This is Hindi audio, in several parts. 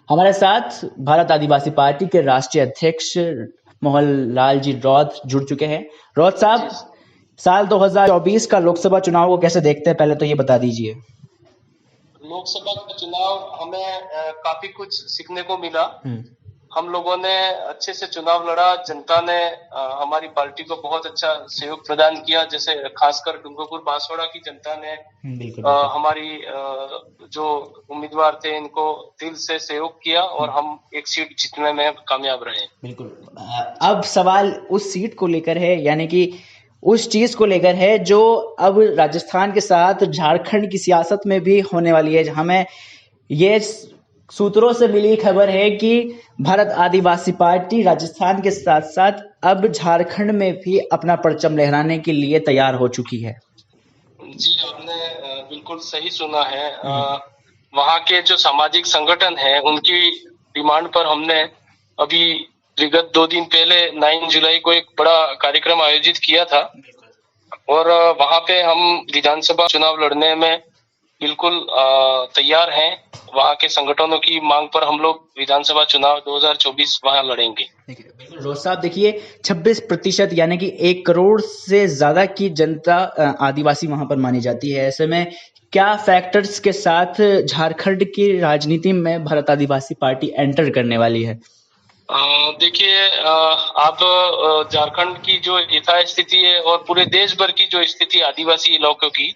हमारे साथ भारत आदिवासी पार्टी के राष्ट्रीय अध्यक्ष मोहनलाल जी रौत जुड़ चुके हैं। रौत साहब, साल 2024 का लोकसभा चुनाव को कैसे देखते हैं, पहले तो ये बता दीजिए। लोकसभा का चुनाव हमें काफी कुछ सीखने को मिला। हम लोगों ने अच्छे से चुनाव लड़ा। जनता ने हमारी पार्टी को बहुत अच्छा सहयोग प्रदान किया। जैसे खासकर डूंगरपुर बांसवाड़ा की जनता ने हमारी जो उम्मीदवार थे इनको दिल से सहयोग किया और हम एक सीट जीतने में कामयाब रहे। बिल्कुल। अब सवाल उस सीट को लेकर है, यानी कि उस चीज को लेकर है जो अब राजस्थान के साथ झारखंड की सियासत में भी होने वाली है। हमें ये सूत्रों से मिली खबर है कि भारत आदिवासी पार्टी राजस्थान के साथ साथ अब झारखंड में भी अपना परचम लहराने के लिए तैयार हो चुकी है। जी, आपने बिल्कुल सही सुना है। वहाँ के जो सामाजिक संगठन हैं उनकी डिमांड पर हमने अभी विगत 2 दिन पहले 9 जुलाई को एक बड़ा कार्यक्रम आयोजित किया था और वहाँ पे हम विधानसभा चुनाव लड़ने में बिल्कुल तैयार हैं। वहाँ के संगठनों की मांग पर हम लोग विधानसभा चुनाव 2024 वहाँ लड़ेंगे। बिल्कुल रोज साहब, देखिए 26% यानी कि 1 करोड़ से ज्यादा की जनता आदिवासी वहां पर मानी जाती है। ऐसे में क्या फैक्टर्स के साथ झारखंड की राजनीति में भारत आदिवासी पार्टी एंटर करने वाली है? देखिए, आप झारखंड की जो यथास्थिति है और पूरे देश भर की जो स्थिति आदिवासी इलाकों की,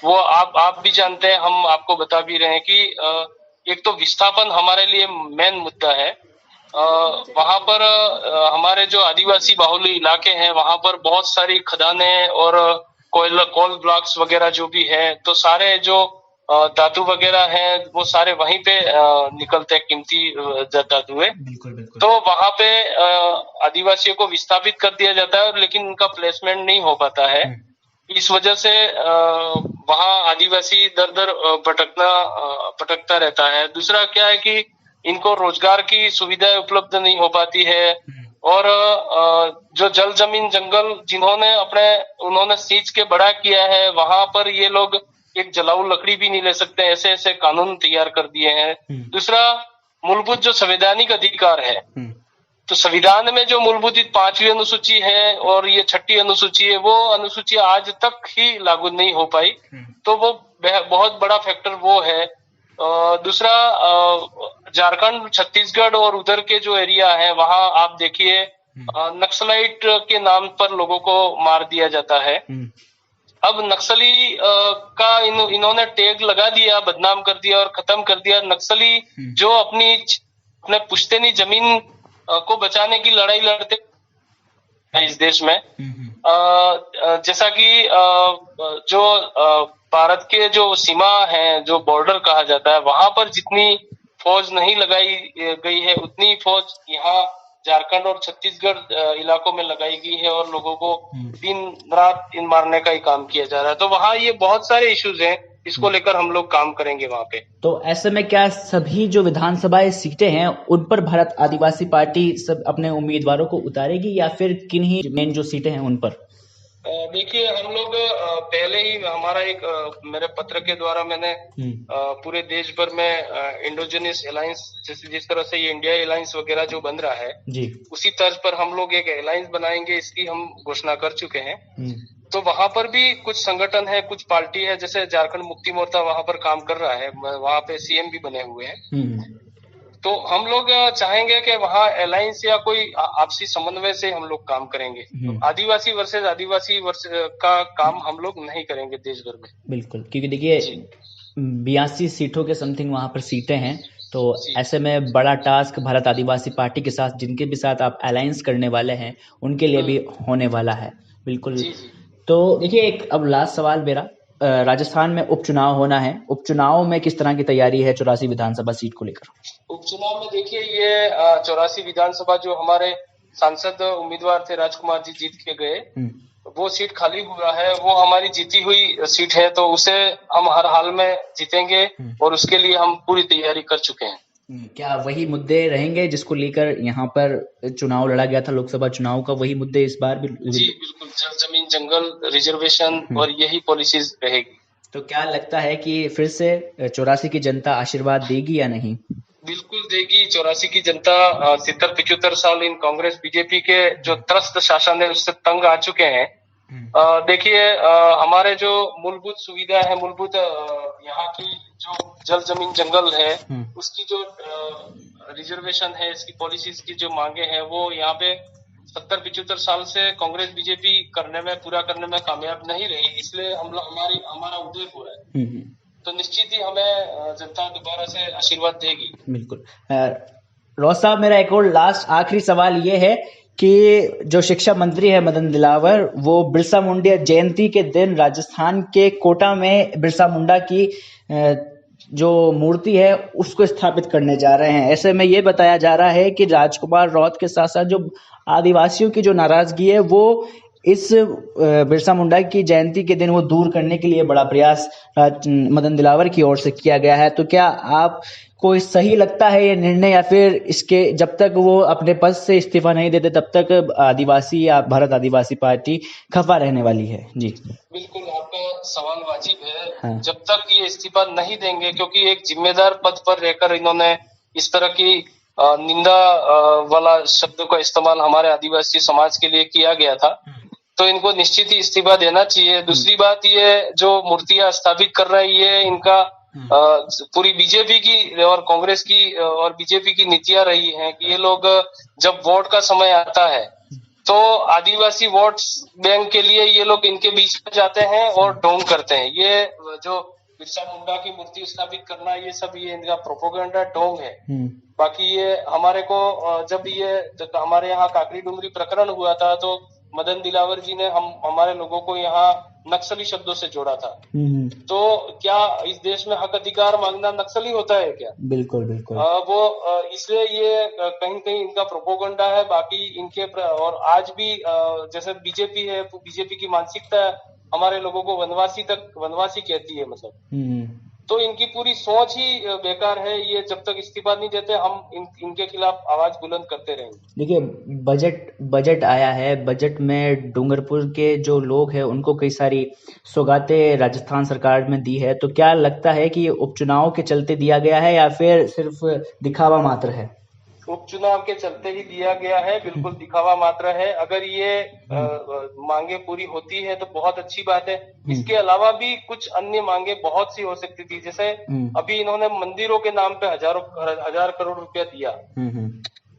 वो आप भी जानते हैं, हम आपको बता भी रहे हैं कि एक तो विस्थापन हमारे लिए मेन मुद्दा है। वहां पर हमारे जो आदिवासी बाहुल्य इलाके हैं वहां पर बहुत सारी खदानें और कोल ब्लॉक्स वगैरह जो भी है, तो सारे जो धातु वगैरह हैं वो सारे वहीं पे निकलते हैं, कीमती धातु है। तो वहां पे आदिवासियों को विस्थापित कर दिया जाता है, लेकिन उनका प्लेसमेंट नहीं हो पाता है। इस वजह से वहाँ आदिवासी दर दर भटकता रहता है। दूसरा क्या है कि इनको रोजगार की सुविधाएं उपलब्ध नहीं हो पाती है और जो जल जमीन जंगल उन्होंने सींच के बड़ा किया है, वहां पर ये लोग एक जलाऊ लकड़ी भी नहीं ले सकते, ऐसे ऐसे कानून तैयार कर दिए हैं। दूसरा, मूलभूत जो संवैधानिक अधिकार है, तो संविधान में जो मूलभूत 5वीं अनुसूची है और ये 6ठी अनुसूची है, वो अनुसूची आज तक ही लागू नहीं हो पाई। तो वो बहुत बड़ा फैक्टर वो है। दूसरा, झारखंड, छत्तीसगढ़ और उधर के जो एरिया है वहां आप देखिए नक्सलाइट के नाम पर लोगों को मार दिया जाता है। अब नक्सली का इन्होंने टैग लगा दिया, बदनाम कर दिया और खत्म कर दिया। नक्सली जो अपने पुश्तैनी जमीन को बचाने की लड़ाई लड़ते इस देश में, जैसा कि जो भारत के जो सीमा है, जो बॉर्डर कहा जाता है, वहां पर जितनी फौज नहीं लगाई गई है उतनी फौज यहाँ झारखंड और छत्तीसगढ़ इलाकों में लगाई गई है और लोगों को दिन रात इन मारने का ही काम किया जा रहा है। तो वहाँ ये बहुत सारे इश्यूज हैं, इसको लेकर हम लोग काम करेंगे वहाँ पे। तो ऐसे में क्या सभी जो विधानसभा सीटें हैं उन पर भारत आदिवासी पार्टी सब अपने उम्मीदवारों को उतारेगी या फिर किन्हीं मेन जो सीटें हैं उन पर? देखिए, हम लोग पहले ही हमारा मेरे पत्र के द्वारा मैंने पूरे देश भर में इंडोजिनियस अलायंस, जिस तरह से ये इंडिया अलायंस वगैरह जो बन रहा है जी, उसी तर्ज पर हम लोग एक अलायंस बनाएंगे, इसकी हम घोषणा कर चुके हैं। तो वहां पर भी कुछ संगठन है, कुछ पार्टी है, जैसे झारखंड मुक्ति मोर्चा वहां पर काम कर रहा है, वहां पे सीएम भी बने हुए हैं। तो हम लोग चाहेंगे कि वहाँ अलायंस या कोई आपसी समन्वय से हम लोग काम करेंगे। तो आदिवासी वर्सेस आदिवासी का काम हम लोग नहीं करेंगे देश भर में। बिल्कुल, क्योंकि देखिए 82 सीटों के समथिंग वहां पर सीटें हैं, तो ऐसे में बड़ा टास्क भारत आदिवासी पार्टी के साथ, जिनके भी साथ आप अलायंस करने वाले हैं, उनके लिए भी होने वाला है। बिल्कुल। तो देखिए, एक अब लास्ट सवाल मेरा, राजस्थान में उपचुनाव होना है, उपचुनाव में किस तरह की तैयारी है 84 विधानसभा सीट को लेकर? उपचुनाव में देखिए, ये 84 विधानसभा जो हमारे सांसद उम्मीदवार थे राजकुमार जी जीत के गए, वो सीट खाली हुआ है, वो हमारी जीती हुई सीट है, तो उसे हम हर हाल में जीतेंगे और उसके लिए हम पूरी तैयारी कर चुके हैं। क्या वही मुद्दे रहेंगे जिसको लेकर यहाँ पर चुनाव लड़ा गया था, लोकसभा चुनाव का, वही मुद्दे इस बार भी? जी बिल्कुल, जमीन जंगल रिजर्वेशन और यही पॉलिसीज रहेगी। तो क्या लगता है कि फिर से 84 की जनता आशीर्वाद देगी या नहीं? बिल्कुल देगी। 84 की जनता 70-75 साल इन कांग्रेस बीजेपी के जो त्रस्त शासन है उससे तंग आ चुके हैं। देखिए, हमारे जो मूलभूत सुविधा है, मूलभूत यहाँ की जो जल जमीन जंगल है, उसकी जो रिजर्वेशन है, इसकी पॉलिसीज की जो मांगे हैं, वो यहाँ पे 70-75 साल से कांग्रेस बीजेपी पूरा करने में कामयाब नहीं रही, इसलिए हमारा उदय हुआ है। तो निश्चित ही हमें जनता दोबारा से आशीर्वाद देगी। बिल्कुल। रोज साहब, मेरा एक और लास्ट आखिरी सवाल ये है कि जो शिक्षा मंत्री है मदन दिलावर, वो बिरसा मुंडा जयंती के दिन राजस्थान के कोटा में बिरसा मुंडा की जो मूर्ति है उसको स्थापित करने जा रहे हैं। ऐसे में ये बताया जा रहा है कि राजकुमार रौत के साथ साथ जो आदिवासियों की जो नाराजगी है वो इस बिरसा मुंडा की जयंती के दिन वो दूर करने के लिए बड़ा प्रयास मदन दिलावर की ओर से किया गया है। तो क्या आपको सही लगता है ये निर्णय, या फिर इसके जब तक वो अपने पद से इस्तीफा नहीं देते तब तक आदिवासी या भारत आदिवासी पार्टी खफा रहने वाली है? जी बिल्कुल, आपका सवाल वाजिब है। हाँ। जब तक ये इस्तीफा नहीं देंगे, क्योंकि एक जिम्मेदार पद पर रहकर इन्होंने इस तरह की निंदा वाला शब्दों का इस्तेमाल हमारे आदिवासी समाज के लिए किया गया था, तो इनको निश्चित ही इस्तीफा देना चाहिए। दूसरी बात, ये जो मूर्तियां स्थापित कर रहे हैं, ये इनका पूरी बीजेपी की और कांग्रेस की और बीजेपी की नीतियां रही हैं कि ये लोग जब वोट का समय आता है तो आदिवासी वोट बैंक के लिए ये लोग इनके बीच में जाते हैं और ढोंग करते हैं। ये जो बिरसा मुंडा की मूर्ति स्थापित करना, ये सब ये इनका प्रोपोगंडा ढोंग है। बाकी ये हमारे को जब हमारे यहाँ काकड़ी डुंगरी प्रकरण हुआ था तो मदन दिलावर जी ने हमारे लोगों को यहाँ नक्सली शब्दों से जोड़ा था। तो क्या इस देश में हक अधिकार मांगना नक्सली होता है क्या? बिल्कुल बिल्कुल। इसलिए ये कहीं कहीं इनका प्रोपोगंडा है। बाकी इनके और आज भी जैसे बीजेपी है, बीजेपी की मानसिकता हमारे लोगों को वनवासी कहती है, मतलब तो इनकी पूरी सोच ही बेकार है। ये जब तक इस्तीफा नहीं देते हम इनके खिलाफ आवाज बुलंद करते रहेंगे। देखिए, बजट आया है, बजट में डूंगरपुर के जो लोग हैं उनको कई सारी सौगातें राजस्थान सरकार में दी है, तो क्या लगता है कि ये उपचुनाव के चलते दिया गया है या फिर सिर्फ दिखावा मात्र है? उपचुनाव के चलते ही दिया गया है, बिल्कुल दिखावा मात्र है। अगर ये मांगे पूरी होती है तो बहुत अच्छी बात है। इसके अलावा भी कुछ अन्य मांगे बहुत सी हो सकती थी, जैसे अभी इन्होंने मंदिरों के नाम पे हजार करोड़ रुपया दिया।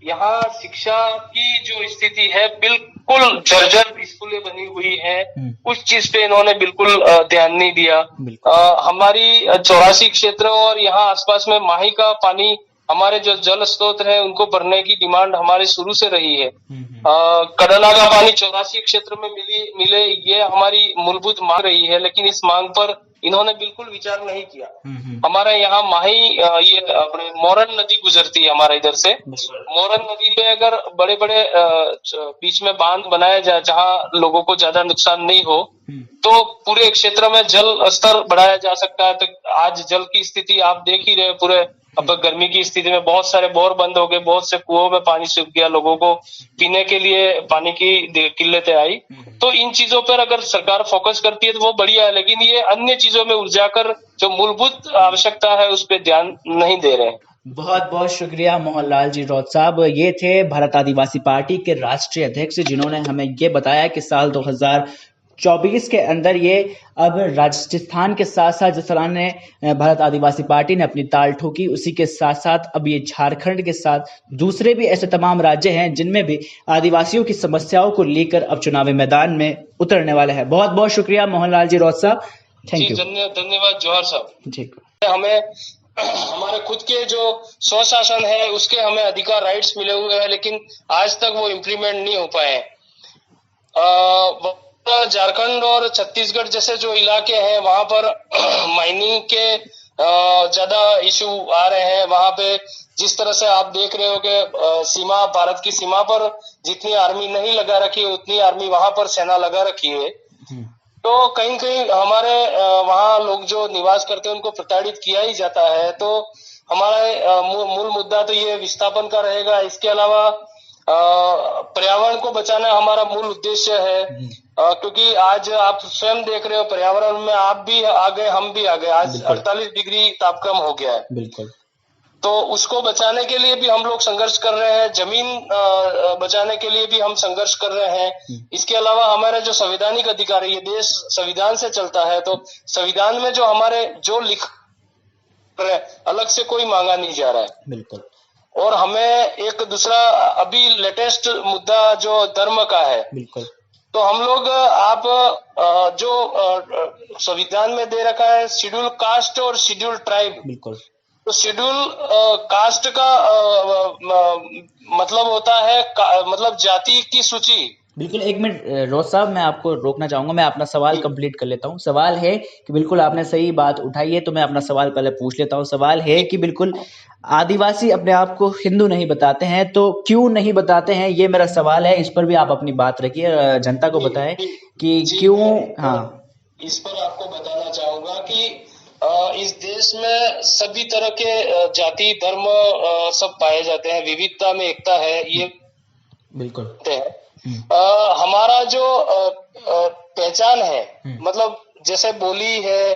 यहाँ शिक्षा की जो स्थिति है बिल्कुल जर्जर स्कूलें बनी हुई है, उस चीज पे इन्होंने बिल्कुल ध्यान नहीं दिया। हमारी 84 क्षेत्र और यहाँ आसपास में माही का पानी, हमारे जो जल स्रोत है उनको भरने की डिमांड हमारी शुरू से रही है। कडला का पानी 84 क्षेत्र में मिले, ये हमारी मूलभूत मांग रही है, लेकिन इस मांग पर इन्होंने बिल्कुल विचार नहीं किया। हमारे यहाँ माही ये अपने मोरन नदी गुजरती है हमारे इधर से। मोरन नदी पे अगर बड़े बड़े बीच में बांध बनाया जाए जहाँ लोगों को ज्यादा नुकसान नहीं हो, तो पूरे क्षेत्र में जल स्तर बढ़ाया जा सकता है। तो आज जल की स्थिति आप देख ही रहे, पूरे अब गर्मी की स्थिति में बहुत सारे बोर बंद हो गए, बहुत से कुओं में पानी सूख गया, लोगों को पीने के लिए पानी की किल्लतें आई। तो इन चीजों पर अगर सरकार फोकस करती है तो वो बढ़िया है, लेकिन ये अन्य चीजों में उलझा कर जो मूलभूत आवश्यकता है उस पर ध्यान नहीं दे रहे हैं। बहुत बहुत शुक्रिया मोहनलाल जी रौत साहब। ये थे भारत आदिवासी पार्टी के राष्ट्रीय अध्यक्ष, जिन्होंने हमें ये बताया कि साल 2024 के अंदर ये अब राजस्थान के साथ साथ जिस तरह ने भारत आदिवासी पार्टी ने अपनी ताल ठोकी, उसी के साथ साथ अब ये झारखंड के साथ दूसरे भी ऐसे तमाम राज्य हैं जिनमें भी आदिवासियों की समस्याओं को लेकर अब चुनावी मैदान में उतरने वाले हैं। बहुत बहुत शुक्रिया मोहनलाल जी रौत साहब, थैंक यू। धन्यवाद जौहर साहब। ठीक, हमें हमारे खुद के जो स्वशासन है उसके हमें अधिकार राइट्स मिले हुए हैं, लेकिन आज तक वो इम्प्लीमेंट नहीं हो पाए। झारखंड और छत्तीसगढ़ जैसे जो इलाके हैं वहां पर माइनिंग के ज्यादा इशू आ रहे हैं। वहां पे जिस तरह से आप देख रहे हो कि सीमा, भारत की सीमा पर जितनी आर्मी नहीं लगा रखी है उतनी आर्मी वहां पर सेना लगा रखी है। तो कहीं कहीं हमारे वहाँ लोग जो निवास करते हैं उनको प्रताड़ित किया ही जाता है। तो हमारा मूल मुद्दा तो ये विस्थापन का रहेगा। इसके अलावा पर्यावरण को बचाना हमारा मूल उद्देश्य है, क्योंकि आज आप स्वयं देख रहे हो पर्यावरण में आप भी आ गए, हम भी आ गए। आज 48 डिग्री तापक्रम हो गया है। बिल्कुल। तो उसको बचाने के लिए भी हम लोग संघर्ष कर रहे हैं, जमीन बचाने के लिए भी हम संघर्ष कर रहे हैं। इसके अलावा हमारे जो संवैधानिक अधिकार है, ये देश संविधान से चलता है, तो संविधान में जो हमारे जो लिख अलग से कोई मांगा नहीं जा रहा है। बिल्कुल। और हमें एक दूसरा अभी लेटेस्ट मुद्दा जो धर्म का है, बिल्कुल, तो हम लोग आप जो संविधान में दे रखा है शेड्यूल कास्ट और शेड्यूल ट्राइब, बिल्कुल, तो शेड्यूल कास्ट का मतलब होता है मतलब जाति की सूची। बिल्कुल, एक मिनट रोज साहब, मैं आपको रोकना चाहूंगा, मैं अपना सवाल कंप्लीट कर लेता हूं। सवाल है कि बिल्कुल आपने सही बात उठाई है, तो मैं अपना सवाल पहले पूछ लेता हूं। सवाल है कि बिल्कुल आदिवासी अपने आप को हिंदू नहीं बताते हैं, तो क्यों नहीं बताते हैं, ये मेरा सवाल है। इस पर भी आप अपनी बात रखिए, जनता को बताएं कि क्यों। हाँ, इस पर आपको बताना चाहूंगा कि इस देश में सभी तरह के जाति धर्म सब पाए जाते हैं, विविधता में एकता है, ये बिल्कुल हमारा जो पहचान है, मतलब जैसे बोली है,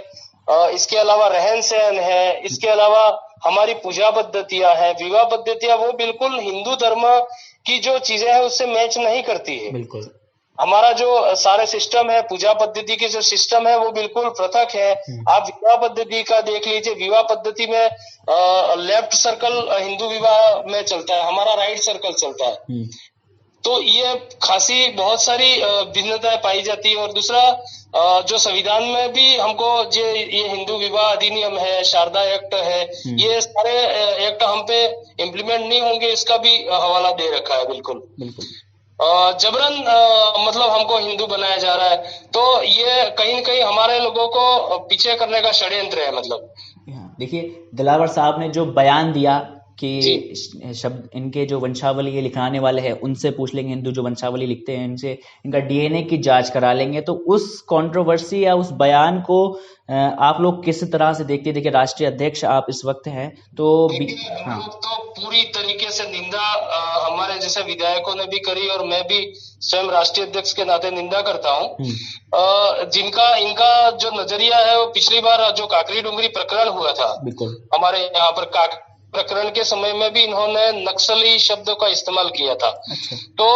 इसके अलावा रहन सहन है, इसके अलावा हमारी पूजा पद्धतियां हैं, विवाह पद्धतियां, वो बिल्कुल हिंदू धर्म की जो चीजें हैं उससे मैच नहीं करती है। बिल्कुल हमारा जो सारे सिस्टम है, पूजा पद्धति के जो सिस्टम है वो बिल्कुल पृथक है। आप विवाह पद्धति का देख लीजिए, विवाह पद्धति में लेफ्ट सर्कल हिंदू विवाह में चलता है, हमारा राइट सर्कल चलता है। तो ये खासी बहुत सारी भिन्नताएं पाई जाती है। और दूसरा जो संविधान में भी हमको ये हिंदू विवाह अधिनियम है, शारदा एक्ट है, ये सारे एक्ट हम पे इम्प्लीमेंट नहीं होंगे, इसका भी हवाला दे रखा है। बिल्कुल बिल्कुल जबरन मतलब हमको हिंदू बनाया जा रहा है, तो ये कहीं न कहीं हमारे लोगों को पीछे करने का षड्यंत्र है। मतलब देखिए, दिलावर साहब ने जो बयान दिया कि शब्द इनके जो वंशावली ये लिखाने वाले हैं उनसे पूछ लेंगे, हिंदू जो वंशावली लिखते हैं इनसे इनका डीएनए की जांच करा लेंगे, तो उस कंट्रोवर्सी या उस बयान को आप लोग किस तरह से देखते हैं? देखिए, राष्ट्रीय अध्यक्ष आप इस वक्त हैं, तो हाँ, तो पूरी तरीके से निंदा हमारे जैसे विधायकों ने भी करी, और मैं भी स्वयं राष्ट्रीय अध्यक्ष के नाते निंदा करता हूँ। जिनका इनका जो नजरिया है, वो पिछली बार जो काकरी डुंगरी प्रकरण हुआ था हमारे यहाँ पर, प्रकरण के समय में भी इन्होंने नक्सली शब्द का इस्तेमाल किया था। अच्छा। तो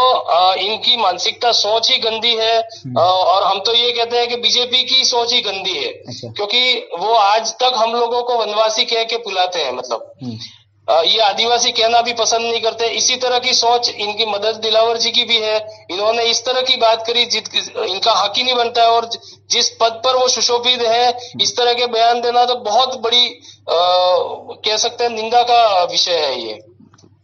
इनकी मानसिकता सोच ही गंदी है, और हम तो ये कहते हैं कि बीजेपी की सोच ही गंदी है। अच्छा। क्योंकि वो आज तक हम लोगों को वनवासी कह के बुलाते हैं, मतलब ये आदिवासी कहना भी पसंद नहीं करते। इसी तरह की सोच इनकी मदद दिलावर जी की भी है। इन्होंने इस तरह की बात करी इनका हक ही नहीं बनता है, और जिस पद पर वो सुशोभित है, इस तरह के बयान देना तो बहुत बड़ी कह सकते हैं निंदा का विषय है ये।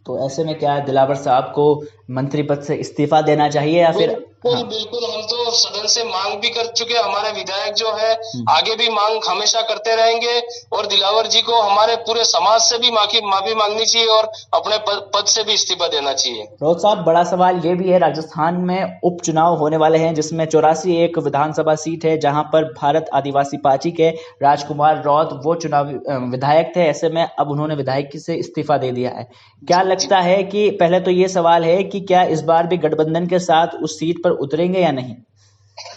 तो ऐसे में क्या दिलावर साहब को मंत्री पद से इस्तीफा देना चाहिए या फिर? बिल्कुल बिल्कुल, हम तो सदन से मांग भी कर चुके, हमारे विधायक जो है आगे भी मांग हमेशा करते रहेंगे, और दिलावर जी को हमारे पूरे समाज से भी माफी मांगनी चाहिए और अपने पद से भी इस्तीफा देना चाहिए। रोज साहब, बड़ा सवाल ये भी है, राजस्थान में उपचुनाव होने वाले हैं जिसमें 84 एक विधानसभा सीट है, जहां पर भारत आदिवासी पार्टी के राजकुमार रौत वो चुनावी विधायक थे। ऐसे में अब उन्होंने विधायक से इस्तीफा दे दिया है। क्या लगता है कि पहले तो ये सवाल है कि क्या इस बार भी गठबंधन के साथ उस सीट पर उतरेंगे या नहीं?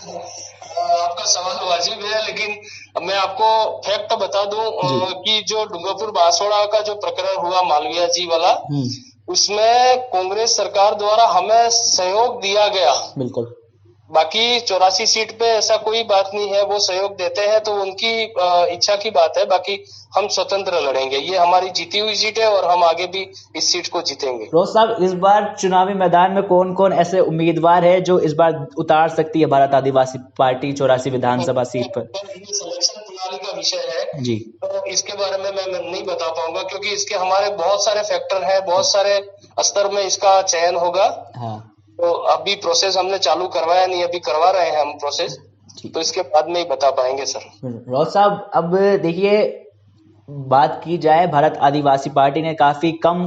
आपका सवाल वाजिब है, लेकिन मैं आपको फैक्ट बता दूं कि जो डूंगरपुर बांसवाड़ा का जो प्रकरण हुआ मालवीय जी वाला, उसमें कांग्रेस सरकार द्वारा हमें सहयोग दिया गया। बिल्कुल। बाकी 84 सीट पे ऐसा कोई बात नहीं है, वो सहयोग देते हैं तो उनकी इच्छा की बात है। बाकी हम स्वतंत्र लड़ेंगे, ये हमारी जीती हुई सीट है और हम आगे भी इस सीट को जीतेंगे। रोज साहब, इस बार चुनावी मैदान में कौन कौन ऐसे उम्मीदवार है जो इस बार उतार सकती है भारत आदिवासी पार्टी 84 विधानसभा सीट पर? ये सिलेक्शन प्रणाली का विषय है जी, तो इसके बारे में मैं नहीं बता पाऊंगा, क्योंकि इसके हमारे बहुत सारे फैक्टर हैं, बहुत सारे स्तर में इसका चयन होगा। हाँ। तो अभी प्रोसेस हमने चालू करवाया नहीं, अभी करवा रहे हैं हम प्रोसेस, तो इसके बाद में ही बता पाएंगे सर। राउत साहब, अब देखिए, बात की जाए, भारत आदिवासी पार्टी ने काफी कम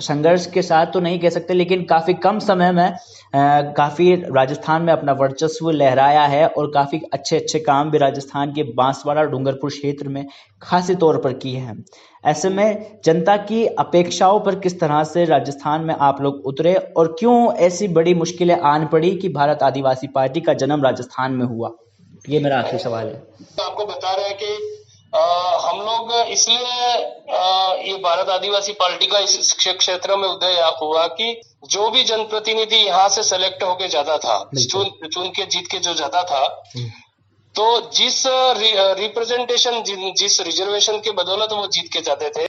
संघर्ष के साथ तो नहीं कह सकते, लेकिन काफी कम समय में काफी राजस्थान में अपना वर्चस्व लहराया है, और काफी अच्छे अच्छे काम भी राजस्थान के बांसवाड़ा डूंगरपुर क्षेत्र में खासी तौर पर किए हैं। ऐसे में जनता की अपेक्षाओं पर किस तरह से राजस्थान में आप लोग उतरे, और क्यों ऐसी बड़ी मुश्किलें आन पड़ी कि भारत आदिवासी पार्टी का जन्म राजस्थान में हुआ? ये मेरा आखिरी सवाल है। आपको बता रहे हैं कि हम लोग इसलिए ये भारत आदिवासी पार्टी का इस क्षेत्र में उदय हुआ कि जो भी जनप्रतिनिधि यहाँ से सेलेक्ट होके जाता था, चुन के जीत के जो जाता था, तो जिस रिप्रेजेंटेशन जिस रिजर्वेशन के बदौलत वो जीत के जाते थे,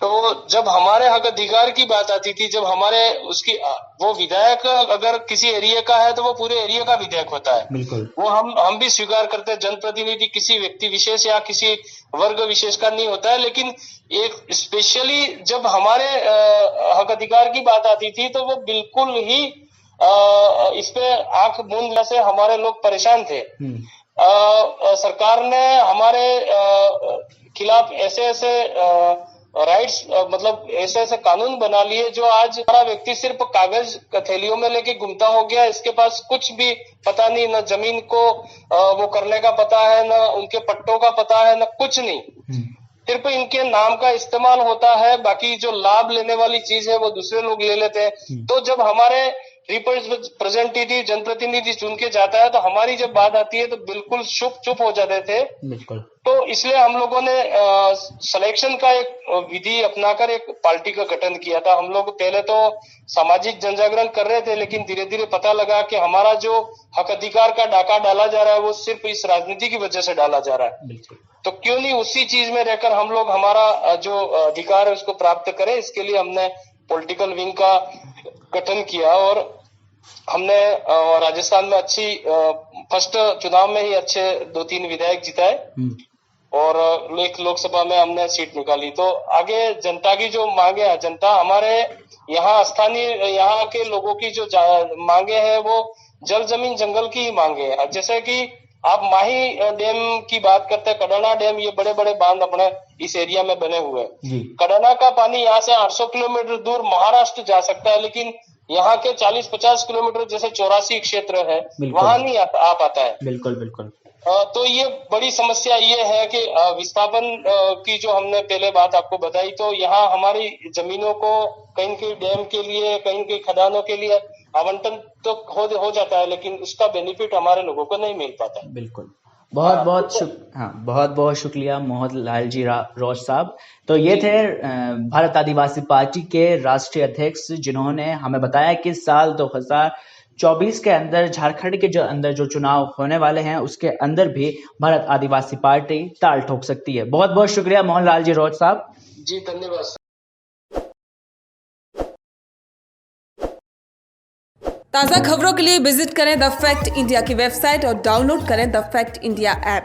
तो जब हमारे हक अधिकार की बात आती थी, जब हमारे उसकी वो विधायक अगर किसी एरिया का है तो वो पूरे एरिया का विधायक होता है। बिल्कुल वो हम भी स्वीकार करते हैं, जनप्रतिनिधि किसी व्यक्ति विशेष या किसी वर्ग विशेष का नहीं होता है, लेकिन एक स्पेशली जब हमारे हक अधिकार की बात आती थी तो वो बिल्कुल ही इस पे आंख मूंद से हमारे लोग परेशान थे। सरकार ने हमारे खिलाफ ऐसे राइट्स मतलब ऐसे कानून बना लिए जो आज हमारा व्यक्ति सिर्फ कागज थैलियों में लेके घूमता हो गया। इसके पास कुछ भी पता नहीं, न जमीन को वो करने का पता है, न उनके पट्टों का पता है, न कुछ नहीं, सिर्फ इनके नाम का इस्तेमाल होता है। बाकी जो लाभ लेने वाली चीज है वो दूसरे लोग ले लेते हैं। तो जब हमारे रिप्रेजेंटेटिव जनप्रतिनिधि चुन के जाता है तो हमारी जब बात आती है तो बिल्कुल चुप हो जाते थे। बिल्कुल। तो इसलिए हम लोगों ने सिलेक्शन का एक विधि अपनाकर एक पार्टी का गठन किया था। हम लोग पहले तो सामाजिक जनजागरण कर रहे थे, लेकिन धीरे धीरे पता लगा कि हमारा जो हक अधिकार का डाका डाला जा रहा है वो सिर्फ इस राजनीति की वजह से डाला जा रहा है। तो क्यों नहीं उसी चीज में रहकर हम लोग हमारा जो अधिकार है उसको प्राप्त करें। इसके लिए हमने पॉलिटिकल विंग का गठन किया और हमने राजस्थान में अच्छी फर्स्ट चुनाव में ही अच्छे 2-3 विधायक जिताए और लोकसभा में हमने सीट निकाली। तो आगे जनता की जो मांगे है, जनता हमारे यहाँ स्थानीय यहाँ के लोगों की जो मांगे है वो जल जमीन जंगल की ही मांगे है। जैसे कि आप माही डैम की बात करते हैं, कडाना डैम, ये बड़े बड़े बांध अपने इस एरिया में बने हुए हैं। कडाना का पानी यहाँ से 800 किलोमीटर दूर महाराष्ट्र जा सकता है, लेकिन यहाँ के 40-50 किलोमीटर जैसे 84 क्षेत्र है वहां नहीं आ पाता है। बिल्कुल बिल्कुल। तो ये बड़ी समस्या ये है कि विस्थापन की जो हमने पहले बात आपको बताई, तो यहाँ हमारी जमीनों को कहीं कहीं डैम के लिए, कहीं कहीं खदानों के लिए आवंटन तो हो जाता है, लेकिन उसका बेनिफिट हमारे लोगों को नहीं मिल पाता। बिल्कुल। बहुत बहुत शुक्रिया मोहन लाल जी रौच साहब। तो ये थे भारत आदिवासी पार्टी के राष्ट्रीय अध्यक्ष, जिन्होंने हमें बताया कि साल 2024 के अंदर झारखंड के अंदर जो चुनाव होने वाले हैं उसके अंदर भी भारत आदिवासी पार्टी ताल ठोक सकती है। बहुत बहुत शुक्रिया मोहन लाल जी रौच साहब। जी धन्यवाद। ताज़ा खबरों के लिए विजिट करें द फैक्ट इंडिया की वेबसाइट और डाउनलोड करें द फैक्ट इंडिया ऐप।